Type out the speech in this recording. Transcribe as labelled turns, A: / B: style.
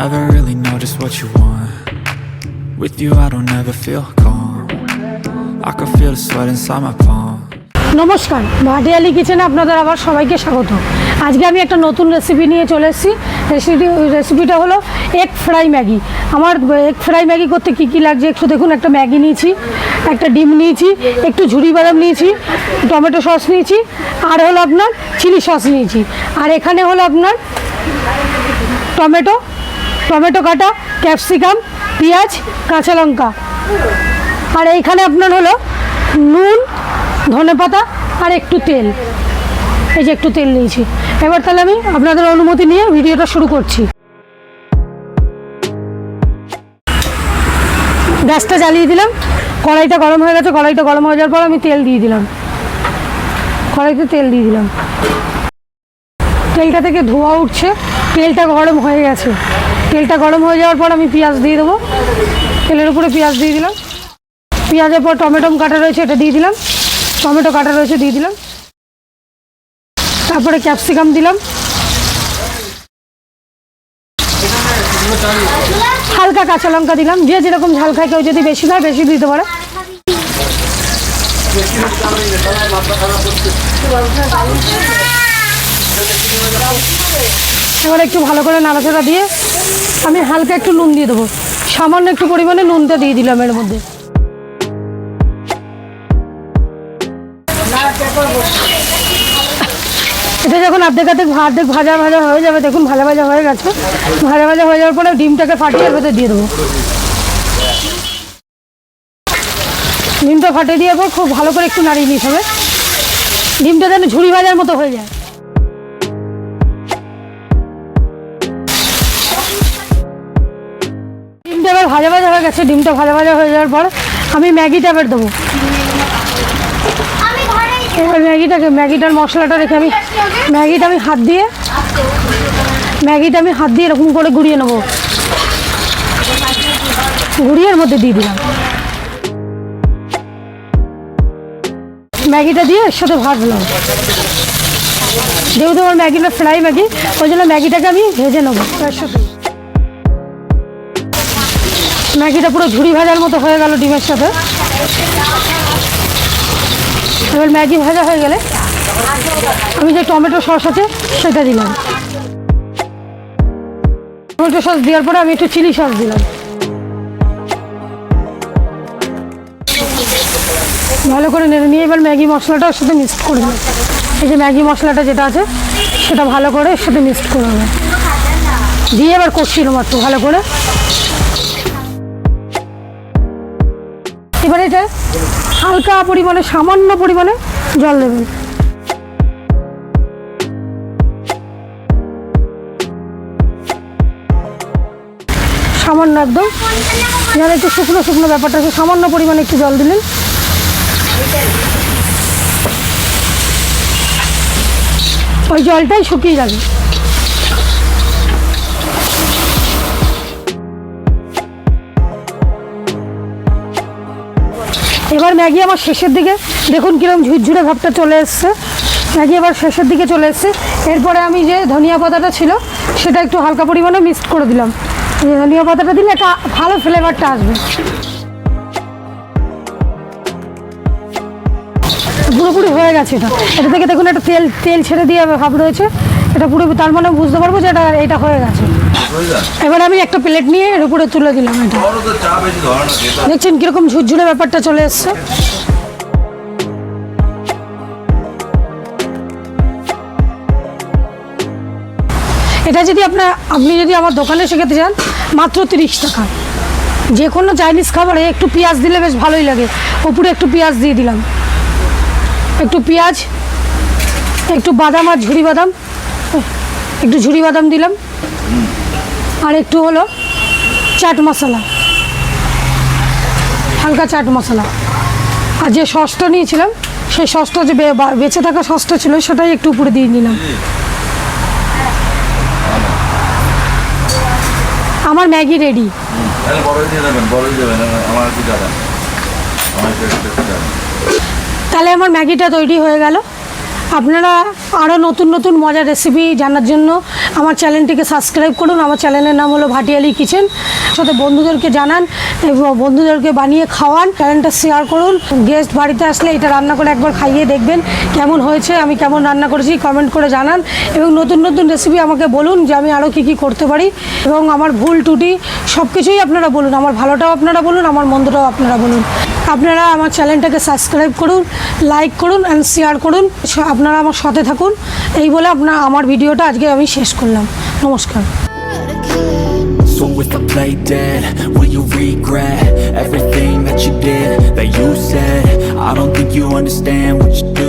A: Never really know just what you want. With you I don't ever feel calm. I can feel the sweat inside my palm.
B: নমস্কার, ভাটিয়ালি কিচেনে আপনাদের আবার সবাইকে স্বাগত। আজকে আমি একটা নতুন রেসিপি নিয়ে চলে এসেছি। রেসিপিটা হলো এগ ফ্রাই ম্যাগি। আমার এগ ফ্রাই ম্যাগি করতে কী কী লাগছে একটু দেখুন। একটা ম্যাগি নিয়েছি, একটা ডিম নিয়েছি, একটু ঝুরি বাদাম নিয়েছি, টমেটো সস নিয়েছি, আর হলো আপনার চিলি সস নিয়েছি, আর এখানে হলো আপনার টমেটো কাটা, ক্যাপসিকাম, পেঁয়াজ, কাঁচা লঙ্কা, আর এইখানে আপনার হলো নুন, ধনেপাতা আর একটু তেল। এই যে একটু তেল নিয়েছি। এবার তাহলে আমি আপনাদের অনুমতি নিয়ে ভিডিওটা শুরু করছি। গ্যাসটা জ্বালিয়ে দিলাম, কড়াইটা গরম হয়ে গেছে। কড়াইটা গরম হয়ে যাওয়ার পর আমি তেল দিয়ে দিলাম, কড়াইতে তেল দিয়ে দিলাম। তেলটা থেকে ধোঁয়া উঠছে, তেলটা গরম হয়ে গেছে। তেলটা গরম হয়ে যাওয়ার পর আমি পেঁয়াজ দিয়ে দেবো। তেলের উপরে পেঁয়াজ দিয়ে দিলাম। পেঁয়াজের পর টমেটো কাটা রয়েছে এটা দিয়ে দিলাম, টমেটো কাটা রয়েছে দিয়ে দিলাম। তারপরে ক্যাপসিকাম দিলাম, হালকা কাঁচা লঙ্কা দিলাম। যে যেরকম ঝাল খায়, কেউ যদি বেশি খায় বেশি দিতে পারে। এবার একটু ভালো করে নাড়াচাড়া দিয়ে আমি হালকা একটু নুন দিয়ে দেবো। সামান্য একটু পরিমাণে নুনটা দিয়ে দিলাম এর মধ্যে। এটা যখন অর্ধেক ভাজা হয়ে যাবে, দেখুন ভাজা হয়ে গেছে। ভাজা হয়ে যাওয়ার পরে ডিমটাকে ফাটিয়ে ভেতরে দিয়ে দেবো। ডিমটা ফাটিয়ে দেওয়ার পর খুব ভালো করে একটু নাড়িয়ে নিতে হবে। ডিমটা যেন ঝুড়ি ভাজার মতো হয়ে যায়। ডিমটা এবার ভাজা হয়ে গেছে। ডিমটা ভাজা হয়ে যাওয়ার পর আমি ম্যাগিটা এবার দেবো। এবার ম্যাগিটার মশলাটা রেখে ম্যাগিটা আমি হাত দিয়ে এরকম করে গুঁড়িয়ে নেবো। গুঁড়িয়ে এর মধ্যে দিয়ে দিলাম। ম্যাগিটা দিয়ে এর সাথে ভাজলাম। যেহেতু আমার ম্যাগিটা ফ্রাই ম্যাগি, ওই জন্য ম্যাগিটাকে আমি ভেজে নেবো তার সাথে। ম্যাগিটা পুরো ঝুড়ি ভাজার মতো হয়ে গেল ডিমের সাথে। এবার ম্যাগি ভাজা হয়ে গেলে আমি যে টমেটো সস আছে সেটা দিলাম। টমেটো সস দেওয়ার পরে আমি একটু চিলি সস দিলাম। ভালো করে নেড়ে নিয়ে এবার ম্যাগি মশলাটা ওর সাথে মিক্সড করে দিলাম। এই যে ম্যাগি মশলাটা যেটা আছে সেটা ভালো করে এর সাথে মিক্সড করে হবে, দিয়ে এবার কষিয়ে নেবো একটু ভালো করে। এবার এটা হালকা পরিমাণে, সামান্য পরিমাণে জল দেবেন। সামান্য একদম, যেন একটু শুকনো ব্যাপারটা আছে, সামান্য পরিমাণে একটু জল দিলেন। ওই জলটাই শুকিয়ে যাবে। এবার ম্যাগি আমার শেষের দিকে, দেখুন কিরকম ঝুরঝুরে ভাবটা চলে এসছে। ম্যাগি এবার শেষের দিকে চলে এসছে। এরপরে আমি যে ধনিয়া পাতাটা ছিল সেটা একটু হালকা পরিমাণে মিক্সড করে দিলাম। ধনিয়া পাতাটা দিলে একটা ভালো ফ্লেভারটা আসবে। পুরোপুরি হয়ে গেছে এটা থেকে দেখুন একটা তেল ছেড়ে দিয়ে ভাব রয়েছে। এটা পুরো, তার মানে বুঝতে পারবো যে এটা হয়ে গেছে। এবার আমি একটা প্লেট নিয়ে এর উপরে তুলে দিলাম। এটা দেখছেন কিরকম ঝুরঝুরে ব্যাপারটা চলে এসছে। এটা যদি আপনি যদি আমার দোকানে শেখাতে চান, মাত্র 30 টাকা। যে কোনো চাইনিজ খাবারে একটু পেঁয়াজ দিলে বেশ ভালোই লাগে। উপরে একটু পেঁয়াজ দিয়ে দিলাম, একটু পেঁয়াজ, একটু বাদাম আর ঝুরি বাদাম দিলাম, আর একটু হলো চাট মশলা, হালকা চাট মশলা। আর যে সসটা নিয়েছিলাম সেই সসটা, যে বেঁচে থাকা সসটা ছিল সেটাই একটু উপরে দিয়ে নিলাম। আমার ম্যাগি রেডি। তাহলে আমার ম্যাগিটা তৈরি হয়ে গেল। আপনারা আরও নতুন নতুন মজার রেসিপি জানার জন্য আমার চ্যানেলটিকে সাবস্ক্রাইব করুন। আমার চ্যানেলের নাম হলো ভাটিয়ালি কিচেন। সাথে বন্ধুদেরকে জানান এবং বন্ধুদেরকে বানিয়ে খাওয়ান, চ্যানেলটা শেয়ার করুন। গেস্ট বাড়িতে আসলে এটা রান্না করে একবার খাইয়ে দেখবেন কেমন হয়েছে, আমি কেমন রান্না করেছি কমেন্ট করে জানান। এবং নতুন নতুন রেসিপি আমাকে বলুন যে আমি আরও কী কী করতে পারি, এবং আমার ভুল ত্রুটি সব কিছুই আপনারা বলুন। আমার ভালোটাও আপনারা বলুন, আমার মন্দটাও আপনারা বলুন। আপনারা আমার চ্যানেলটাকে সাবস্ক্রাইব করুন, লাইক করুন অ্যান্ড শেয়ার করুন। আপনারা আমার সাথে থাকুন। এই বলে আমার ভিডিওটা আজকে আমি শেষ করলাম। নমস্কার।
A: So if I play dead, will you regret everything that you did, that you said? I don't think you understand what you do.